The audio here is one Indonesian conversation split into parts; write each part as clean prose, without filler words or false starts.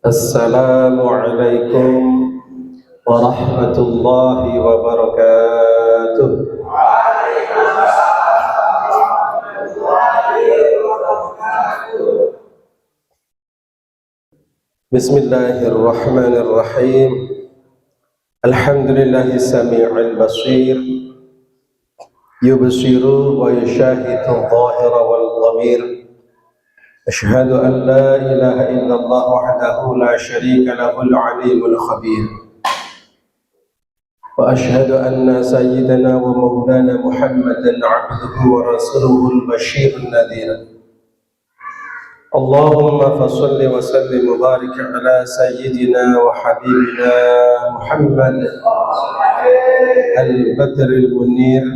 Assalamualaikum warahmatullahi wabarakatuh. Bismillahirrahmanirrahim. Alhamdulillahi sami'il basir, yubsiru wa yushahidu al-zahira wal dhamir. Ashhadu an la ilaha illallah wahdahu la syarika lahul alimul khabir. Wa ashhadu anna sayyidana wa maulana Muhammadan abduhu wa rasuluhul basyirun nadhir. Allahumma fasalli wa sallim wa barik ala sayyidina wa habibina Muhammad al-badril munir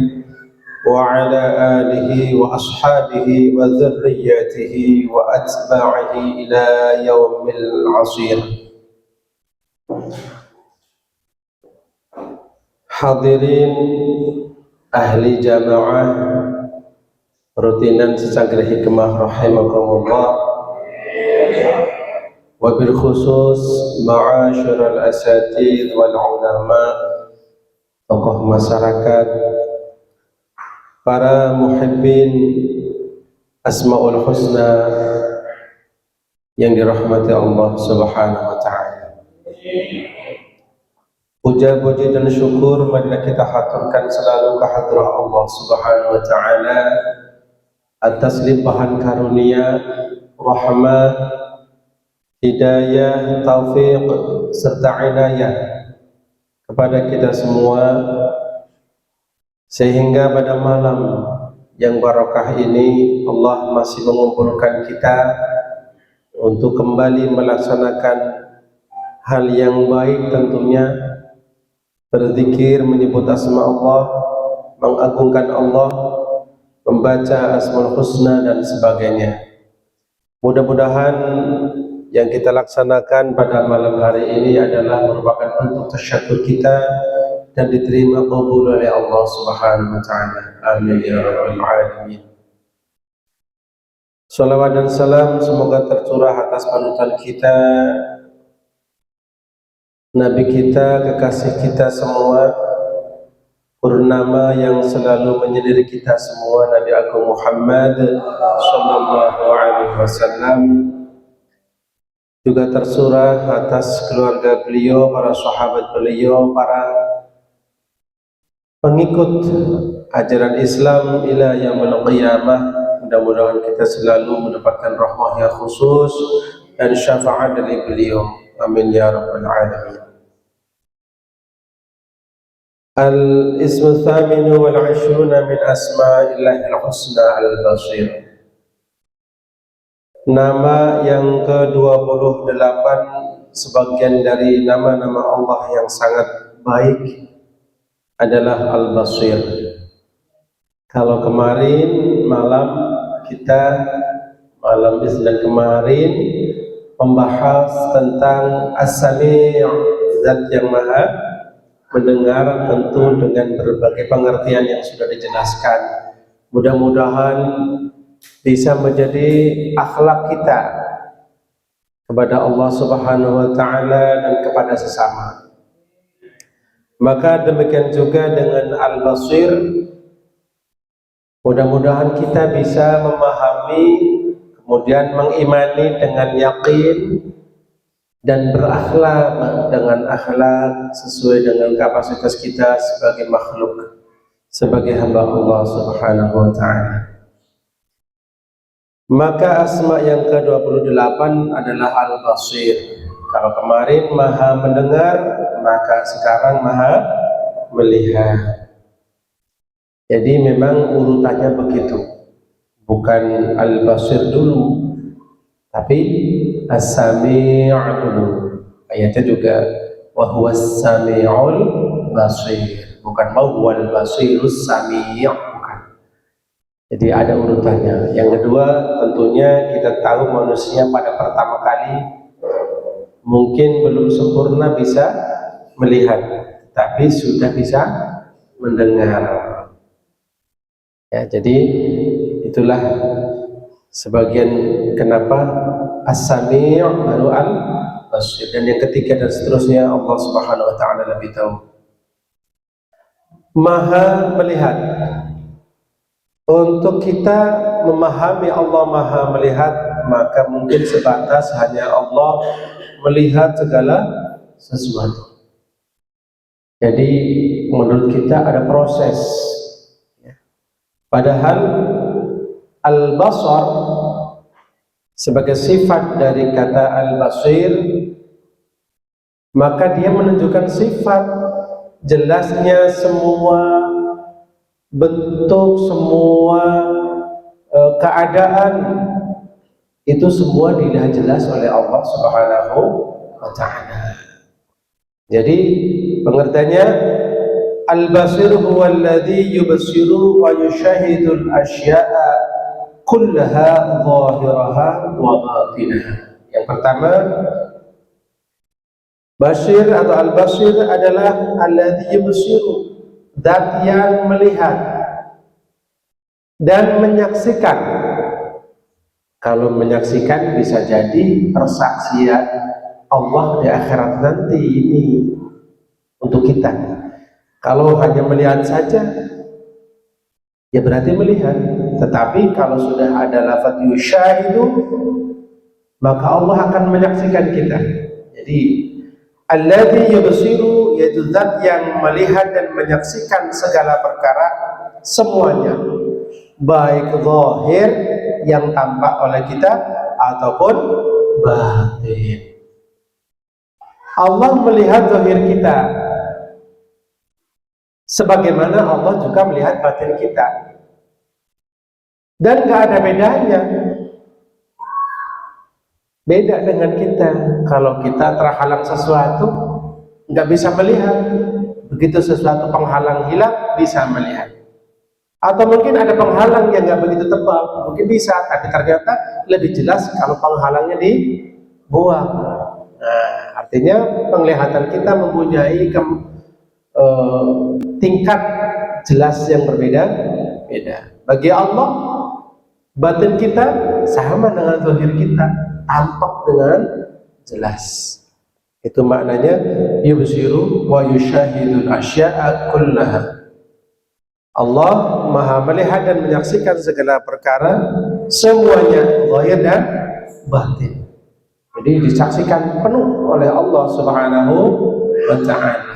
wa ala alihi wa ashabihi wa dhurriyyatihi wa atba'ihi ila yaumil asir. Hadirin ahli jamaah rutinan secangkir hikmah rahimakumullah, wabil khusus ma'asyiral asatidz wal ulama, tokoh masyarakat, para muhibbin Asmaul Husna yang dirahmati Allah Subhanahu wa taala. Puja-puji dan syukur marilah kita haturkan selalu kehadirat Allah Subhanahu wa taala atas limpahan karunia, rahmah, hidayah, taufik serta inayah kepada kita semua, sehingga pada malam yang barakah ini Allah masih mengumpulkan kita untuk kembali melaksanakan hal yang baik, tentunya berzikir, menyebut asma Allah, mengagungkan Allah, membaca Asmaul Husna dan sebagainya. Mudah-mudahan yang kita laksanakan pada malam hari ini adalah merupakan bentuk tasyakur kita dan diterima qabul oleh Allah Subhanahu wa taala. Amin ya rabbal alamin. Salawat dan salam semoga tercurah atas panutan kita, Nabi kita, kekasih kita semua, purnama yang selalu menyendiri kita semua, Nabi Agung Muhammad sallallahu alaihi wasallam. Juga tersurah atas keluarga beliau, para sahabat beliau, para pengikut ajaran Islam ila yaumil qiyamah. Mudah-mudahan kita selalu mendapatkan rahmah yang khusus dan syafaat dari beliau. Amin ya rabbal alamin. Al-ismu thaminu wal 'ishruna min asma'illahil husna al-basir. Nama yang ke-28 sebagian dari nama-nama Allah yang sangat baik adalah Al-Basir. Kalau kemarin malam kita, malam Isnin kemarin, membahas tentang As-Sami', zat yang maha mendengar, tentu dengan berbagai pengertian yang sudah dijelaskan. Mudah-mudahan bisa menjadi akhlak kita kepada Allah Subhanahu wa taala dan kepada sesama. Maka demikian juga dengan Al-Basir, mudah-mudahan kita bisa memahami, kemudian mengimani dengan yakin dan berakhlak dengan akhlak sesuai dengan kapasitas kita sebagai makhluk, sebagai hamba Allah Subhanahu wa taala. Maka asma yang ke-28 adalah Al-Basir. Kalau kemarin maha mendengar, maka sekarang maha melihat. Jadi memang urutannya begitu, bukan Al-Basir dulu, tapi As-Sami' dulu. Ayatnya juga wa huwas sami'ul basir, bukan wa huwal basirus sami', bukan. Jadi ada urutannya. Yang kedua, tentunya kita tahu manusia pada pertama kali mungkin belum sempurna bisa melihat, tapi sudah bisa mendengar. Ya, jadi itulah sebagian kenapa As-Sami' baru basir. Dan yang ketiga dan seterusnya, Allah Subhanahu wa taala lebih tahu. Maha melihat. Untuk kita memahami Allah Maha melihat, maka mungkin sebatas hanya Allah melihat segala sesuatu. Jadi menurut kita ada proses. Padahal al-basar sebagai sifat dari kata al-basir, maka dia menunjukkan sifat jelasnya semua bentuk, semua keadaan itu semua dilihat jelas oleh Allah Subhanahu wa ta'ala. Jadi pengertiannya al-basir huwa alladhi yubsiru wa yushahidul asya'a kullaha zahiraha wa batinaha. Yang pertama, basir atau al-basir adalah alladhi yubsiru, zat yang melihat dan menyaksikan. Kalau menyaksikan bisa jadi persaksian Allah di akhirat nanti ini untuk kita. Kalau hanya melihat saja, ya berarti melihat. Tetapi kalau sudah ada lafaz yushahidu, maka Allah akan menyaksikan kita. Jadi alladzi yubsiru, yaitu zat yang melihat dan menyaksikan segala perkara semuanya, baik zahir yang tampak oleh kita ataupun batin. Allah melihat zahir kita sebagaimana Allah juga melihat batin kita, dan gak ada bedanya. Beda dengan kita. Kalau kita terhalang sesuatu, nggak bisa melihat. Begitu sesuatu penghalang hilang, bisa melihat. Atau mungkin ada penghalang yang nggak begitu tebal, mungkin bisa, tapi ternyata lebih jelas kalau penghalangnya dibuang. Nah, artinya penglihatan kita mempunyai tingkat jelas yang berbeda-beda. Bagi Allah, batin kita sama dengan zahir kita, tampak dengan jelas. Itu maknanya yubsiru wa yushahidul asya'a kullaha. Allah Maha melihat dan menyaksikan segala perkara semuanya, zahir dan batin. Jadi disaksikan penuh oleh Allah Subhanahu wa ta'ala.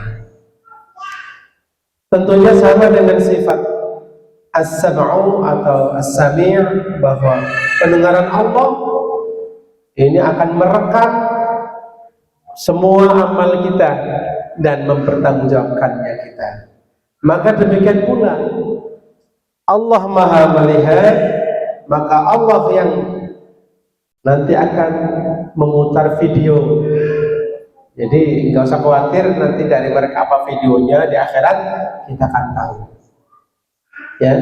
Tentunya sama dengan sifat as-sam'u atau as-sami', bahwa pendengaran Allah ini akan merekam semua amal kita dan mempertanggungjawabkannya kita. Maka demikian pula Allah Maha melihat, maka Allah yang nanti akan memutar video. Jadi nggak usah khawatir nanti dari mereka apa videonya, di akhirat kita akan tahu. Ya,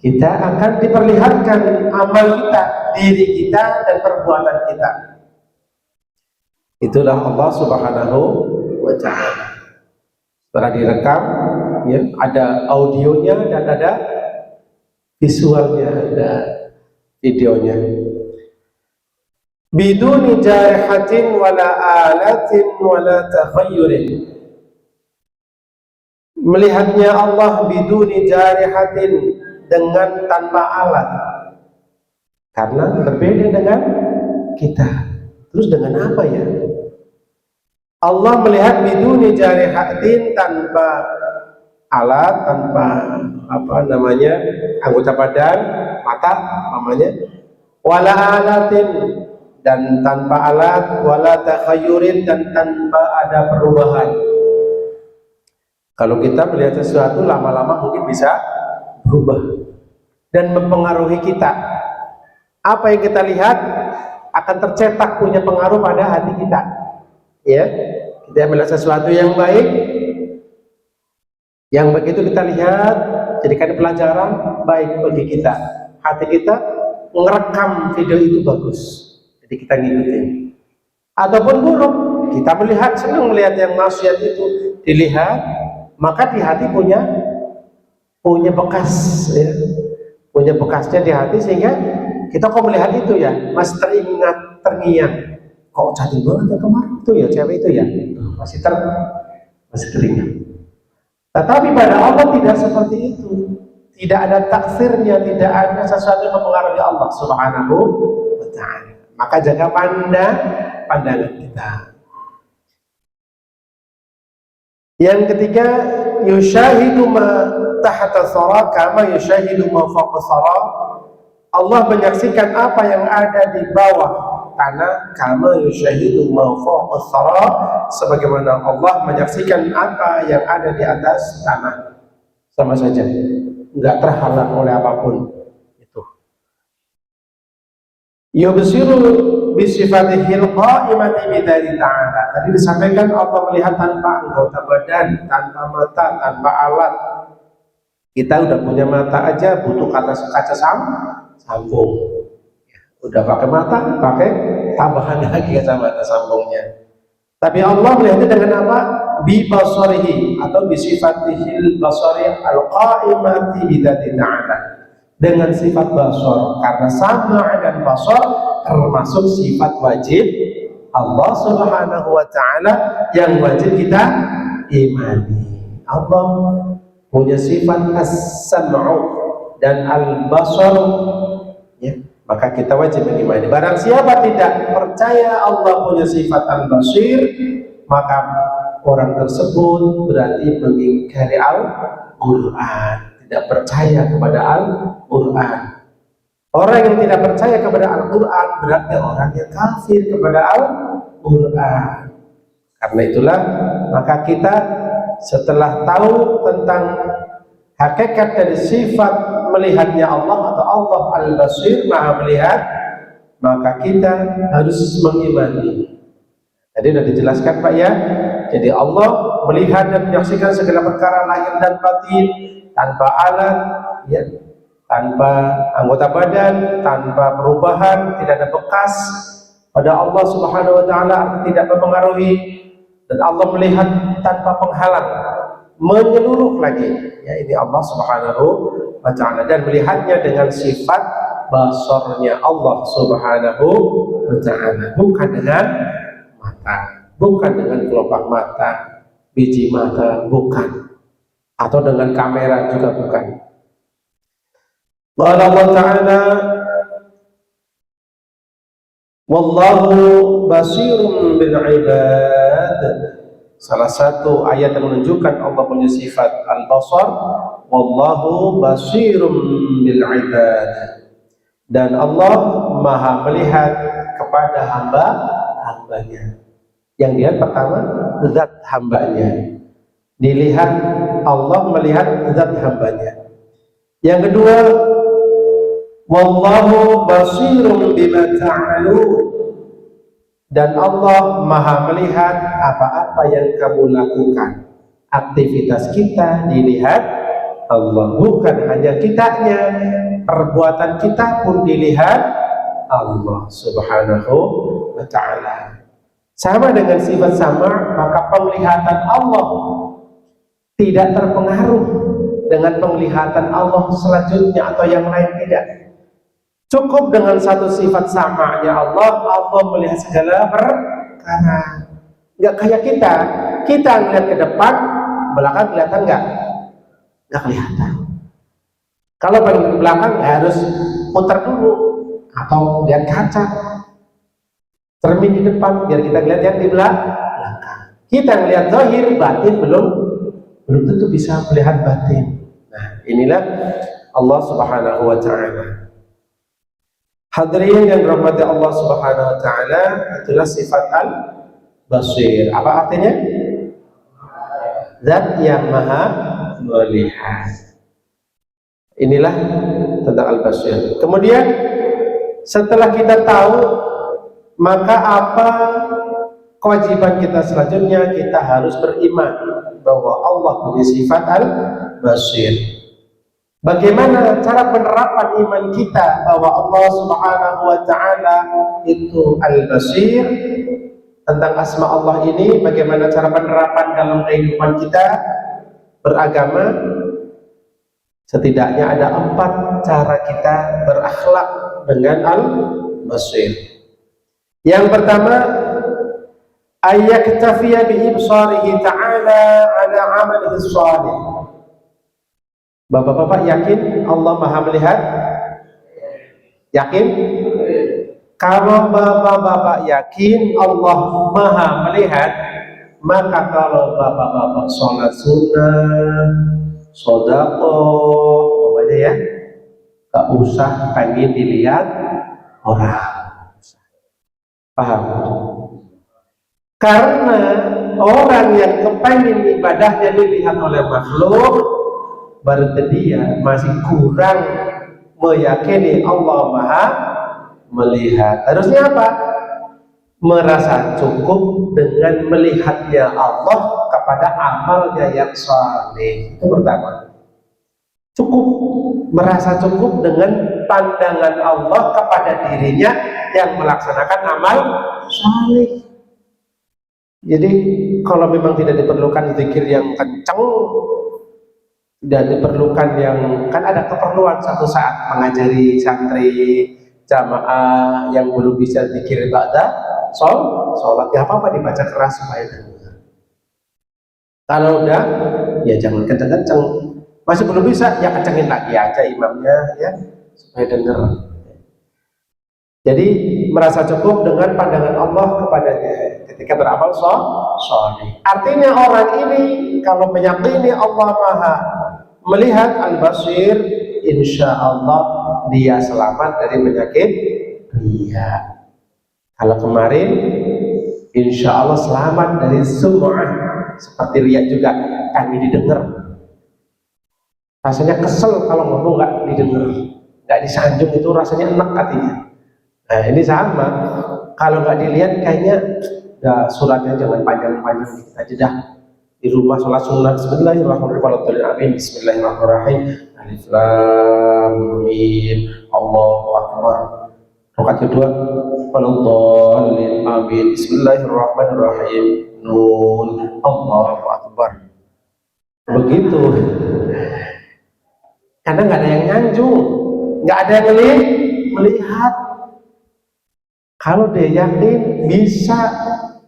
kita akan diperlihatkan amal kita, diri kita dan perbuatan kita. Itulah Allah Subhanahu wa ta'ala. Setelah direkam, ya, ada audionya dan ada visualnya, ada videonya. Biduni jarihatin wala alatin wala takhayyurin. Melihatnya Allah biduni jarihatin, dengan tanpa alat, karena berbeda dengan kita. Terus dengan apa ya? Allah melihat biduni jarihatin, tanpa alat, tanpa anggota badan, mata namanya, wala alatin, dan tanpa alat, wala takhayyurin, dan tanpa ada perubahan. Kalau kita melihat sesuatu lama-lama mungkin bisa berubah dan mempengaruhi kita. Apa yang kita lihat akan tercetak, punya pengaruh pada hati kita. Ya, kita melihat sesuatu yang baik, yang begitu kita lihat jadikan pelajaran baik bagi kita. Hati kita merekam video itu bagus, jadi kita ngikutin. Ataupun buruk, kita melihat, senang melihat yang maksiat itu dilihat, maka di hati punya bekas, ya, punya bekasnya di hati, sehingga kita kok melihat itu ya masih teringat, terngiang. kok cantik banget ya kemarin itu ya cewek itu ya, masih teringat. Tetapi pada Allah tidak seperti itu. Tidak ada taksirnya, tidak ada sesuatu yang mempengaruhi Allah Subhanahu wa ta'ala. Maka jaga pandangan kita. Yang ketiga, yushahidu ma tahta thara kama yushahidu ma fawqa thara. Allah menyaksikan apa yang ada di bawah tanah, kama yushahidu ma fawqa thara, sebagaimana Allah menyaksikan apa yang ada di atas tanah. Sama saja, enggak terhalang oleh apapun itu. Yubsiru bisifatihil qa'imati bidari ta'ala. Tadi disampaikan Allah melihat tanpa anggota badan, tanpa mata, tanpa alat. Kita udah punya mata aja butuh kaca sambung. Udah pakai mata, pakai tambahan lagi kacamata sambungnya. Tapi Allah melihatnya dengan apa? Bi basarihi atau bisifatihil basari al-qa'imati bidari ta'ala. Dengan sifat basar, karena sama dan basar termasuk sifat wajib Allah Subhanahu wa ta'ala yang wajib kita imani. Allah punya sifat as-sam'u dan al-basar, ya, maka kita wajib mengimani. Barang siapa tidak percaya Allah punya sifat al-basir, maka orang tersebut berarti mengingkari Al-Quran, tidak percaya kepada Al-Quran. Orang yang tidak percaya kepada Al-Quran berarti orang yang kafir kepada Al-Quran. Karena itulah maka kita setelah tahu tentang hakikat dari sifat melihatnya Allah atau Allah Al-Basir, Maha melihat, maka kita harus mengimani. Tadi sudah dijelaskan Pak ya. Jadi Allah melihat dan menyaksikan segala perkara lahir dan batin tanpa alat, ya, tanpa anggota badan, tanpa perubahan, tidak ada bekas pada Allah Subhanahu wa ta'ala, tidak mempengaruhi, dan Allah melihat tanpa penghalang, menyeluruh lagi, ya, ini Allah Subhanahu wa ta'ala, dan melihatnya dengan sifat basarnya Allah Subhanahu wa ta'ala, bukan dengan mata, bukan dengan kelopak mata, biji mata, bukan, atau dengan kamera juga bukan. Qala Allah Ta'ala, wallahu basirun bil ibad. Salah satu ayat yang menunjukkan Allah punya sifat al-basar, wallahu basirun bil ibad, dan Allah maha melihat kepada hambanya. Yang dilihat pertama zat hambanya, dilihat Allah melihat zat hambanya. Yang kedua, wallahu basirun bima ta'malun, dan Allah maha melihat apa-apa yang kamu lakukan. Aktivitas kita dilihat Allah, bukan hanya kitanya, perbuatan kita pun dilihat Allah Subhanahu wa ta'ala. Sama dengan sifat sama, maka penglihatan Allah tidak terpengaruh dengan penglihatan Allah selanjutnya atau yang lain, tidak. Cukup dengan satu sifat samanya Allah, Allah melihat segala perkara. Nggak kayak kita ngeliat ke depan, belakang kelihatan nggak kelihatan. Kalau pengen ke belakang harus putar dulu atau lihat kaca, cermin di depan biar kita lihat yang di belakang. Kita melihat zahir, batin belum tentu bisa melihat batin. Nah, inilah Allah Subhanahu wa ta'ala. Hadirin yang dirahmati Allah Subhanahu wa ta'ala, itulah sifat al-basir. Apa artinya? Zat yang maha melihat. Inilah tentang al-basir. Kemudian setelah kita tahu, maka apa kewajiban kita selanjutnya? Kita harus beriman bahwa Allah punya sifat al-basir. Bagaimana cara penerapan iman kita bahwa Allah Subhanahu wa ta'ala itu al-basir? Tentang asma Allah ini, bagaimana cara penerapan dalam kehidupan kita beragama? Setidaknya ada 4 cara kita berakhlak dengan al-basir. Yang pertama, ayyaktafiya bi ibsarihi ta'ala ala amalihi shalih. Bapak-bapak yakin Allah Maha melihat? Yakin? Kalau bapak-bapak yakin Allah Maha melihat, maka kalau bapak-bapak sholat sunnah, sedekah, umpamanya ya, gak usah pengen dilihat orang. Paham? Karena orang yang kepengen ibadahnya dilihat oleh makhluk, berarti dia masih kurang meyakini Allah Maha melihat. Harusnya apa? Merasa cukup dengan melihatnya Allah kepada amalnya yang saleh. Itu pertama. Cukup, merasa cukup dengan pandangan Allah kepada dirinya yang melaksanakan amal saleh. Jadi kalau memang tidak diperlukan zikir yang kencang, tidak diperlukan yang, kan ada keperluan satu saat mengajari santri jamaah yang belum bisa zikir ibadah sholat, ya apa-apa dibaca keras supaya dengar. Kalau udah, ya jangan kenceng-kenceng. Masih belum bisa, ya kencengin lagi aja imamnya ya supaya dengar. Jadi merasa cukup dengan pandangan Allah kepadanya ketika beramal sholeh. Artinya orang ini kalau meyakini Allah Maha melihat al-basir, insya Allah dia selamat dari penyakit riya. Kalau kemarin insya Allah selamat dari sum'ah, seperti riya juga, kami didengar. Rasanya kesel kalau ngomong nggak didengar, nggak disanjung, itu rasanya enak hatinya. Nah ini sama, kalau nggak dilihat kayaknya ya suratnya jangan panjang-panjang aja dah. Di rumah sholat sunat, bismillahirrahmanirrahim, bismillahirrahmanirrahim, alif lam mim, Allahu akbar. Rakaat kedua, waladzallin, amin, bismillahirrahmanirrahim, nun, Allahu akbar. Begitu. Karena nggak ada yang nyanjung, nggak ada yang melihat. Kalau dia yakin, bisa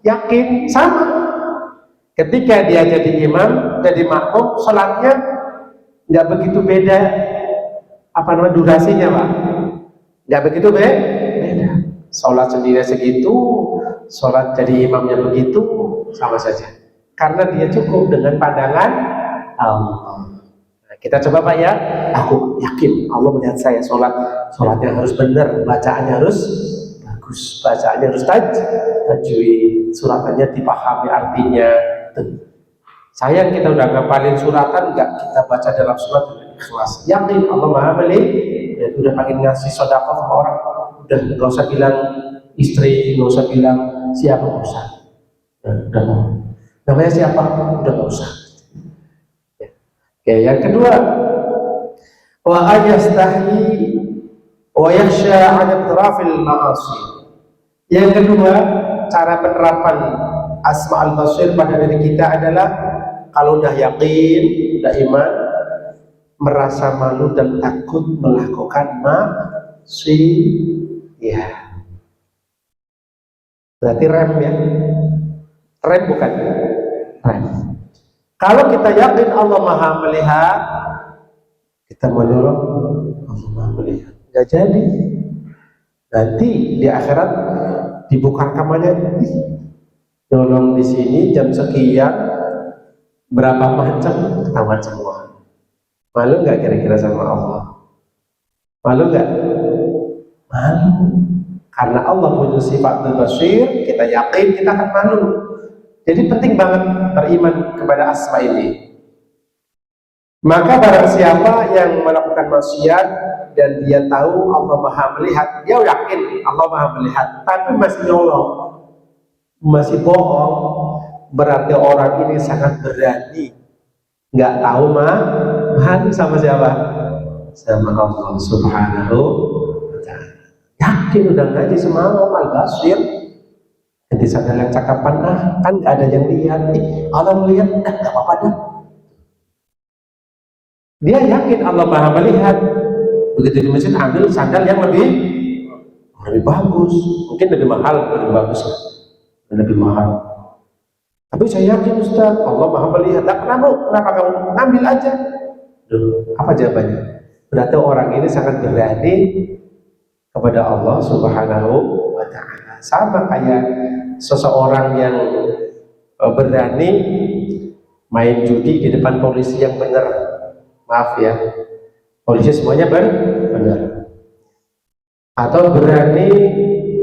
yakin sama. Ketika dia jadi imam, jadi makmum, sholatnya nggak begitu beda. Apa namanya durasinya, Pak? Nggak begitu beda. Sholat sendiri segitu, sholat jadi imamnya begitu, sama saja. Karena dia cukup dengan pandangan Allah. Nah, kita coba Pak ya. Aku yakin Allah melihat saya sholatnya harus benar, bacaannya harus bagus, bacaannya harus tajwid, suratannya dipahami artinya. Sayang kita udah ngapalin suratan, nggak kita baca dalam surat dengan ikhlas. Yakin Allah Maha melihat, ya, udah pengen ngasih sedekah sama orang, udah nggak usah bilang istri, nggak usah bilang siapa, nggak usah. Udah namanya siapa, udah nggak usah. Ya. Oke, yang kedua, wa ayastahi wa yakhsha 'an iqtirafil ma'asi. Yang kedua, cara penerapan asma al-basir pada diri kita adalah kalau udah yakin, udah iman, merasa malu dan takut melakukan maksiat. Berarti rem ya, rem bukan rem. Kalau kita yakin Allah Maha melihat, kita mau nyolong, Allah Maha melihat, nggak jadi. Nanti di akhirat dibuka rekamannya, nyolong di sini jam sekian, berapa macam, ketahuan semua. Malu nggak kira-kira sama Allah? Malu nggak? Malu. Karena Allah punya sifat al-basir, kita yakin kita akan malu. Jadi penting banget beriman kepada asma ini. Maka barang siapa yang melakukan maksiat dan dia tahu Allah Maha melihat, dia yakin Allah Maha melihat, tapi masih nyolong, masih bohong, berarti orang ini sangat berani. Nggak tahu malu sama siapa? Sama Allah Subhanahu wa ta'ala. Yakin udah ngaji semalam al-basir, nanti sadar yang cakapan, kan nggak ada yang lihat, Allah melihat, nggak apa-apa dah. Dia yakin Allah Maha melihat. Begitu di masjid ambil sandal yang lebih bagus, mungkin lebih mahal, lebih bagus, lebih mahal. Tapi saya yakin Ustaz, Allah Maha melihat. Nah, kenapa kamu ngambil aja? Duh, apa jawabannya? Berarti orang ini sangat berani kepada Allah Subhanahu wa Ta'ala. Sama kayak seseorang yang berani main judi di depan polisi yang benar. Maaf ya, polisi semuanya benar. Atau berani,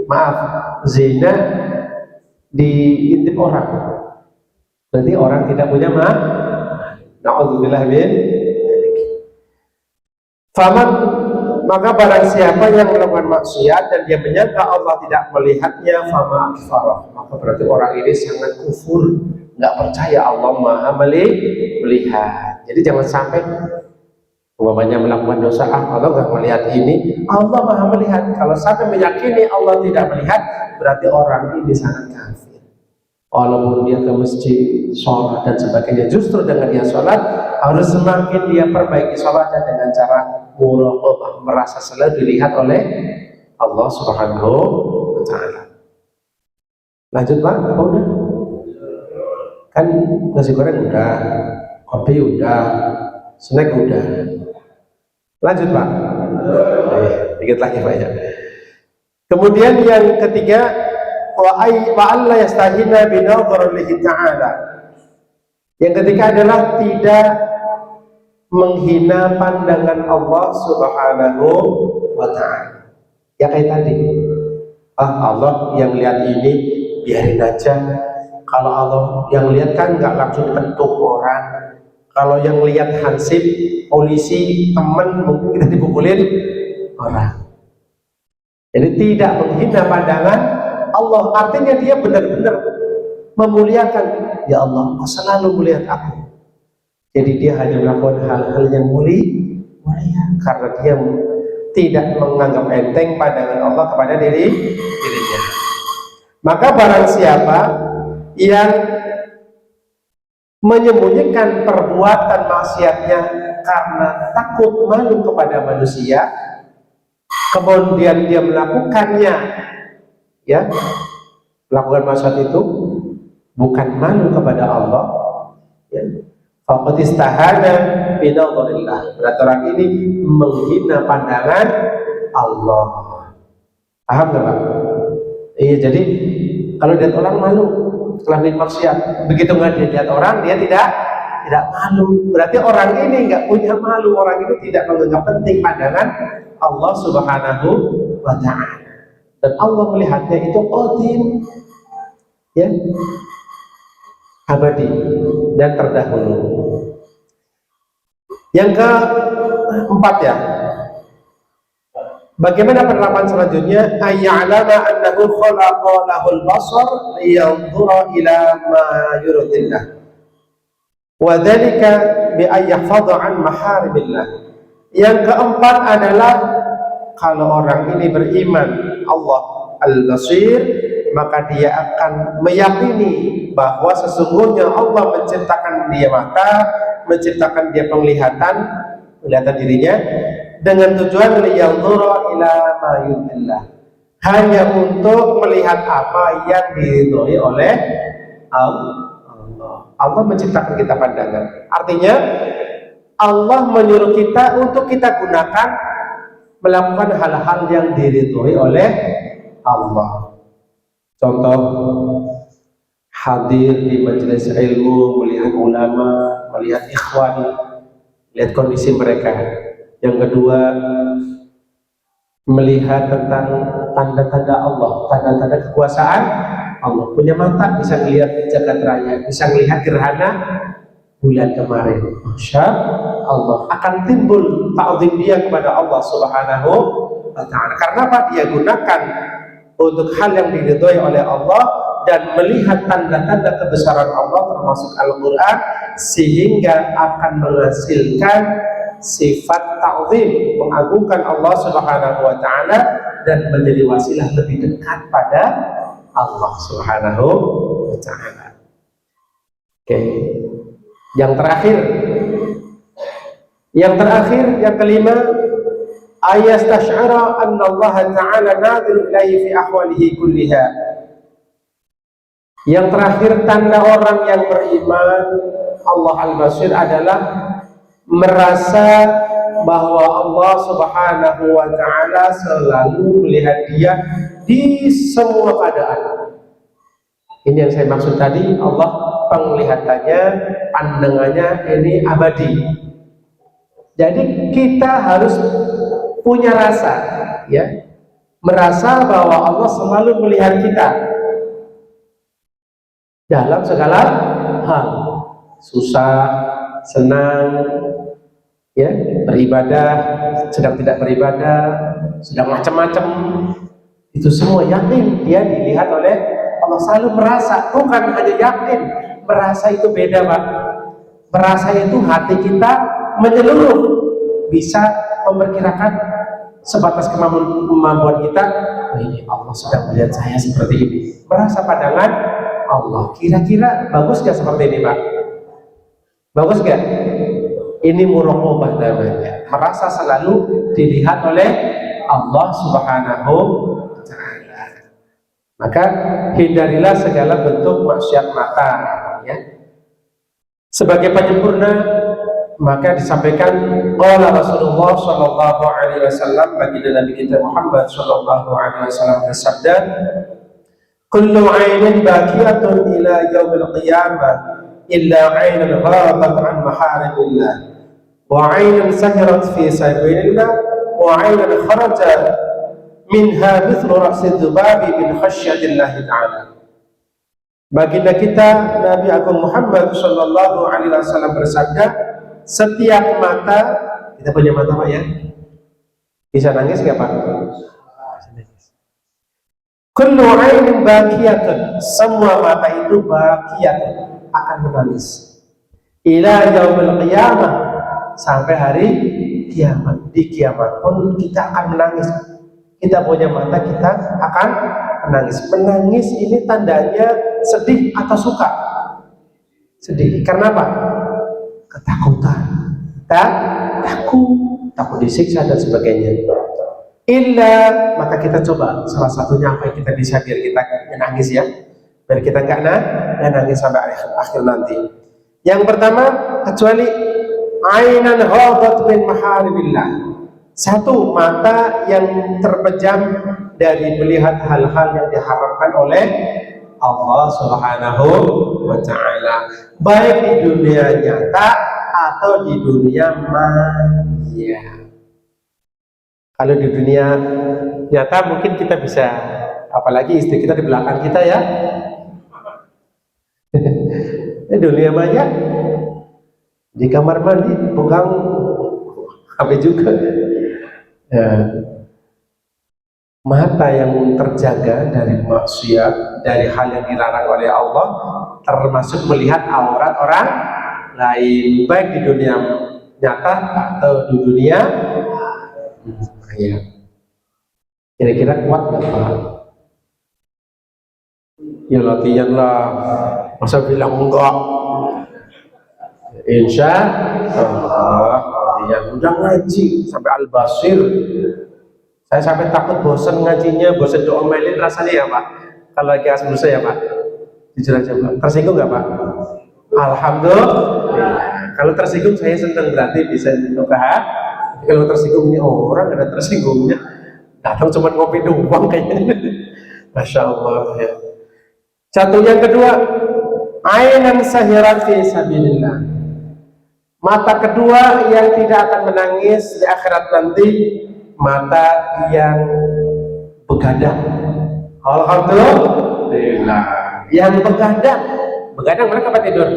maaf, zina diintip orang. Berarti orang tidak punya maaf. Na'udzubillah min. Faman, maka barang siapa yang melakukan maksiat dan dia menyangka Allah tidak melihatnya, fama akfarah, maka berarti orang ini sangat kufur, nggak percaya Allah Maha melihat. Jadi jangan sampai umpamanya melakukan dosa, Allah nggak melihat ini, Allah Maha melihat. Kalau sampai meyakini Allah tidak melihat, berarti orang ini sangat kafir. Walaupun dia ke masjid, sholat dan sebagainya, justru dengan dia sholat harus semakin dia perbaiki sholatnya dengan cara muraqabah, merasa selalu dilihat oleh Allah Subhanahu wa Ta'ala. Lanjut Pak, apa udah? Kan nasi goreng udah, kopi udah, snack udah. Lanjut Pak. Dikit lagi Pak ya. Kemudian yang ketiga, wa alla yastahina bi nadharihi ta'ala. Yang ketiga adalah tidak menghina pandangan Allah Subhanahu wa Ta'ala. Ya kayak tadi, Allah yang lihat ini biarin aja. Kalau Allah yang lihat kan nggak langsung bentuk orang. Kalau yang lihat hansip, polisi, teman, mungkin kita dipukulin orang. Jadi tidak menghina pandangan Allah, artinya dia benar-benar memuliakan. Ya Allah, kau selalu melihat aku. Jadi dia hanya melakukan hal-hal yang mulia karena dia tidak menganggap enteng pandangan Allah kepada dirinya. Maka barang siapa yang menyembunyikan perbuatan maksiatnya karena takut malu kepada manusia, kemudian dia melakukannya, ya, melakukan maksiat itu bukan malu kepada Allah, ya, faqad istahana bi nadharillah. Berarti orang ini menghina pandangan Allah. Paham nggak Pak? Iya, jadi kalau lihat orang malu setelah maksiat, begitu nggak dilihat orang dia tidak malu. Berarti orang ini nggak punya malu, orang ini tidak menganggap penting pandangan Allah Subhanahu wa Ta'ala. Dan Allah melihatnya itu qadim, ya, abadi dan terdahulu. Yang keempat ya, bagaimana penerapan selanjutnya? Ayya'lama annahu khalaqa lahul basar liyanzura ila ma yuridillah wa dzalika bi ayyahfadha an maharimillah. Yang keempat adalah kalau orang ini beriman Allah Al-Basir, maka dia akan meyakini bahwa sesungguhnya Allah menciptakan dia mata, menciptakan dia penglihatan dirinya dengan tujuan liyanzura ila ma yuridillah, hanya untuk melihat apa yang diridhoi oleh Allah. Allah menciptakan kita pandangan, artinya Allah menyuruh kita untuk kita gunakan melakukan hal-hal yang diridhoi oleh Allah. Contoh, hadir di majelis ilmu, melihat ulama, melihat ikhwan, lihat kondisi mereka. Yang kedua, melihat tentang tanda-tanda Allah, tanda-tanda kekuasaan Allah. Punya mata bisa melihat jagat raya, bisa melihat gerhana bulan kemarin. Masya Allah, akan timbul ta'zim dia kepada Allah Subhanahu wa Ta'ala. Karena apa? Dia gunakan untuk hal yang diridhoi oleh Allah dan melihat tanda-tanda kebesaran Allah termasuk Al-Quran, sehingga akan menghasilkan sifat ta'zim, mengagungkan Allah Subhanahu wa Ta'ala dan menjadi wasilah lebih dekat pada Allah Subhanahu wa Ta'ala. Oke. Yang terakhir, yang kelima, ayastash'ara anna Allah Ta'ala nadhir ilaihi fi ahwalihi kulliha. Yang terakhir, tanda orang yang beriman Allah Al-Basir adalah merasa bahwa Allah Subhanahu wa Ta'ala selalu melihat dia di semua keadaan. Ini yang saya maksud tadi, Allah penglihatannya, pandangannya ini abadi. Jadi kita harus punya rasa, ya, merasa bahwa Allah selalu melihat kita dalam segala hal, susah, senang, ya, beribadah, sedang tidak beribadah, sedang macam-macam, itu semua yakin dia dilihat oleh Allah. Selalu merasa, bukan hanya yakin, merasa itu beda, Pak. Merasa itu hati kita menyeluruh, bisa memperkirakan sebatas kemampuan kita. Oh, ini Allah sedang melihat saya seperti ini. Merasa pandangan Allah. Kira-kira bagus gak seperti ini, Pak? Bagus gak? Ini muraqabah namanya. Merasa selalu dilihat oleh Allah Subhanahu wa Ta'ala. Maka hindarilah segala bentuk maksiat mata, ya. Sebagai penyempurna, maka disampaikan qala Rasulullah sallallahu alaihi wasallam, baginda Nabi kita Muhammad sallallahu alaihi wasallam bersabda, kullu 'ainin baqiyatun ila yaumil qiyamah illa 'ainan gharabat 'an maharimillah wa 'ainan sahirat fi sabilillah wa 'ainan kharaja minha mithlu ra'si dhubabi min khasyatillah ta'ala. Baginda kita Nabi Agung Muhammad sallallahu alaihi wasallam bersabda, setiap mata, kita punya mata, Pak, ya, bisa nangis nggak, Pak? Kullu 'ainin baqiyatun, semua mata itu baqiyatun, akan menangis. Ila yaumil qiyamah, sampai hari kiamat. Di kiamat pun kita akan menangis. Kita punya mata, kita akan menangis. Menangis ini tandanya sedih atau suka? Sedih. Karena apa? Ketakutan. Takut disiksa dan sebagainya. Illa, maka kita coba salah satunya apa yang kita bisa biar kita menangis, ya, biar kita nggak nangis sampai akhir nanti. Yang pertama, kecuali ainan ghadat min maharimillah, satu mata yang terpejam dari melihat hal-hal yang diharapkan oleh Allah Subhanahu wa Ta'ala, baik di dunia nyata atau di dunia maya. Kalau di dunia nyata mungkin kita bisa, apalagi istri kita di belakang kita, ya. Di dunia maya, di kamar mandi pegang HP juga. Ya. Mata yang terjaga dari maksiat, dari hal yang dilarang oleh Allah, termasuk melihat aurat orang lain, baik di dunia nyata atau di dunia maya. Kira-kira kuat nggak, Pak? Ya latihan lah, masa bilang enggak? Insya Allah latihan, udah ngaji sampai Al-Basir. Saya sampai takut bosan ngajinya, bosan diomelin rasanya, ya, Pak. Kalau lagi asmusa, ya, Pak. Jujur aja, Pak. Tersinggung nggak, Pak? Alhamdulillah. Kalau tersinggung saya senang, berarti bisa ditokahan. Kalau tersinggung, ini orang ada tersinggungnya. Datang cuma ngopi doang kayaknya. Masya Allah, ya. Satu yang kedua, ainan sahirat fi sabilillah. Mata kedua yang tidak akan menangis di akhirat nanti, mata yang begadang. Alhamdulillah. Yang begadang mereka apa tidur?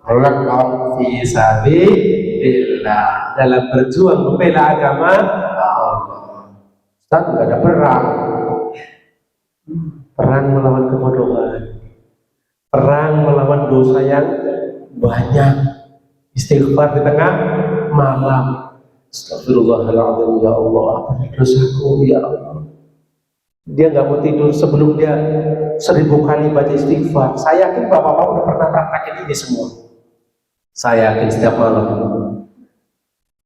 Raqab fi sabilillah, dalam berjuang membela agama Allah. Ustaz, nggak ada perang melawan kebodohan, perang melawan dosa yang banyak, istighfar di tengah malam. Astagfirullahaladzim, ya Allah, ampuni dosaku, ya Allah. Dia nggak mau tidur sebelum dia 1000 kali baca istighfar. Saya yakin bapak-bapak udah pernah praktekin ini semua. Saya yakin setiap malam.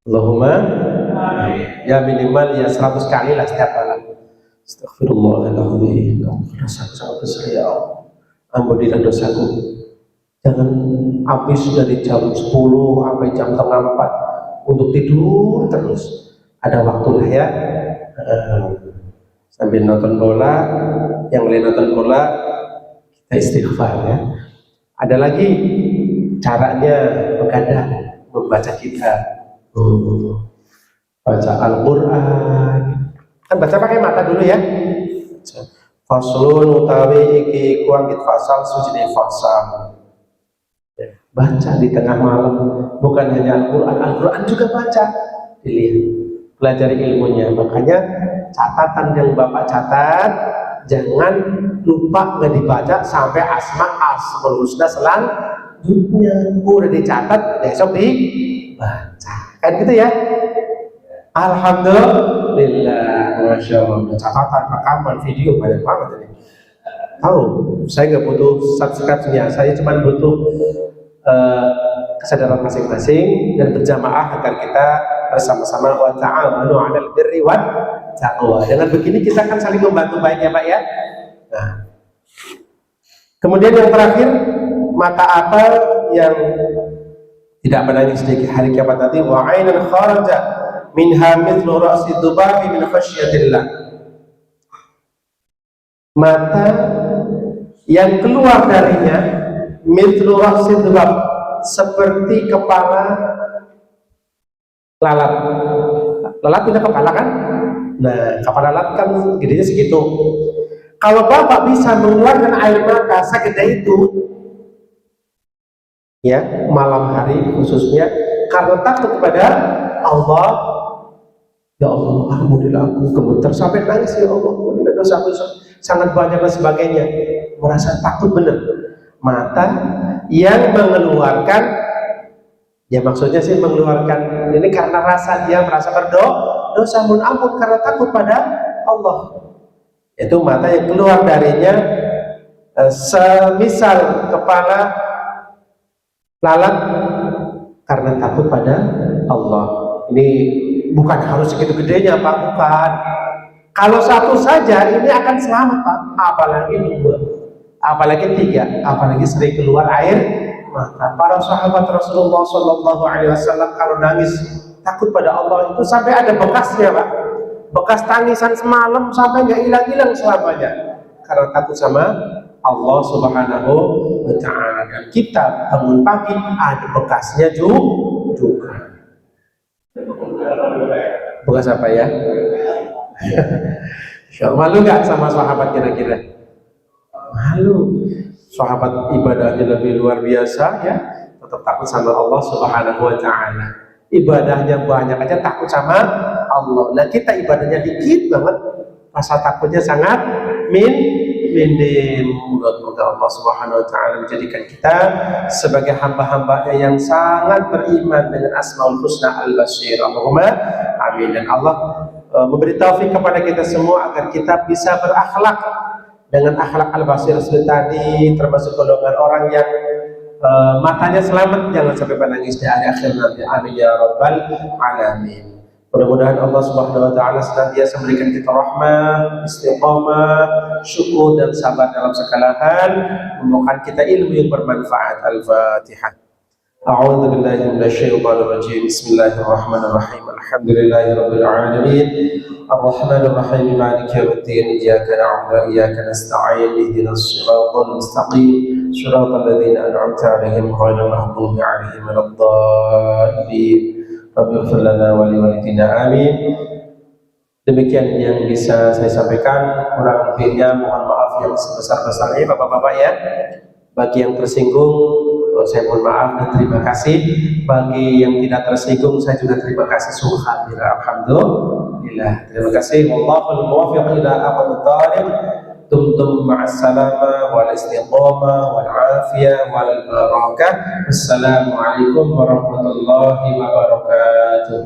Allahumma, ya minimal ya 100 kali lah setiap malam. Astagfirullahaladzim, dosaku sangat besar, ya Allah. ampunilah dosaku. Jangan habis dari jam 10 sampai jam setengah 4 untuk tidur terus. Ada waktu lah ya. Sambil nonton bola, yang lain nonton bola, kita istighfar ya. Ada lagi caranya begadang, membaca kitab, baca Al-Quran. Kan baca pakai mata dulu ya. Faslun utawi iki kuangit fasal sujine fasal. Baca di tengah malam, bukan hanya Al-Quran, Al-Quran juga baca. Dilihat, pelajari ilmunya. Makanya catatan yang Bapak catat, jangan lupa nggak dibaca sampai Asmaul Husna selanjutnya. Udah dicatat, besok dibaca. Kan gitu ya. Alhamdulillah, masya Allah. Catatan, rekaman, video banyak banget ini. Tahu, saya nggak butuh subscribe-nya, saya cuma butuh kesadaran masing-masing dan berjamaah agar kita bersama-sama wa ta'awanu 'alal birri wat taqwa. Dengan begini kita akan saling membantu baik ya Pak ya. Nah. Kemudian yang terakhir, mata apa yang tidak menangis di hari kiamat nanti? Wa 'ainan kharaja minha mithlu ra'si dhubabi min khasyatillah. Mata yang keluar darinya mithlu ra'si dhubab, seperti kepala lalat. Lalat punya kepala kan? Nah, kepala lalat kan gedenya segitu. Kalau Bapak bisa mengeluarkan air mata segede itu, ya, malam hari khususnya, karena takut kepada Allah, ya Allah, ampunilah aku, gemeter sampai nangis, ya Allah, ampunilah dosaku sangat banyak dan sebagainya, merasa takut benar. Mata yang mengeluarkan, ya maksudnya sih mengeluarkan ini karena rasa dia merasa berdosa, mohon ampun karena takut pada Allah. Itu mata yang keluar darinya semisal kepala lalat karena takut pada Allah. Ini bukan harus segitu gedenya Pak, bukan. Kalau satu saja ini akan selamat Pak, apalagi dua, apalagi tiga, apalagi sering keluar air mata. Para sahabat Rasulullah SAW kalau nangis takut pada Allah itu sampai ada bekasnya Pak, bekas tangisan semalam sampai nggak hilang-hilang selamanya karena takut sama Allah Subhanahu wa Ta'ala. Dan kita bangun pagi ada bekasnya juga. Bekas apa ya? Malu nggak sama sahabat kira-kira? Malu. Sahabat ibadahnya lebih luar biasa ya, tetap takut sama Allah Subhanahu wa Ta'ala. Ibadahnya banyak aja takut sama Allah. Nah kita ibadahnya dikit banget, rasa takutnya sangat minim. Moga Allah Subhanahu wa Ta'ala menjadikan kita sebagai hamba-hambanya yang sangat beriman dengan Asmaul Husna Al-Basir. Allahumma amin. Dan Allah memberi taufik kepada kita semua agar kita bisa berakhlak dengan akhlak Al-Basir seperti tadi, termasuk golongan orang yang matanya selamat, jangan sampai menangis di hari akhir nanti. Amin ya rabbal alamin. Mudah-mudahan Allah Subhanahu wa Ta'ala senantiasa memberikan kita rahmah, istiqamah, syukur dan sabar dalam segala hal, memohon kita ilmu yang bermanfaat. Al-Fatihah. A'udzu billahi minasyaitonir rajim. Bismillahirrahmanirrahim. Alhamdulillahirabbil alamin. Arrahmanir rahim. Maliki yaumiddin. Iyyaka na'budu wa iyyaka nasta'in. Ihdinas siratal mustaqim. Siratal ladzina an'amta 'alaihim ghairil maghdubi 'alaihim waladdallin. Rabbighfir lana wa liwalidina amin. Demikian yang bisa saya sampaikan, kurang lebihnya mohon maaf yang sebesar-besarnya Bapak-bapak ya. Bagi yang tersinggung saya mohon maaf dan terima kasih. Bagi yang tidak tersinggung saya juga terima kasih. Alhamdulillah. Terima kasih. Wallahul muwaffiq ila aqwamit thariq. Dumtum ma'as salama wal istiqamah wal afiyah wal barakah. Assalamualaikum warahmatullahi wabarakatuh.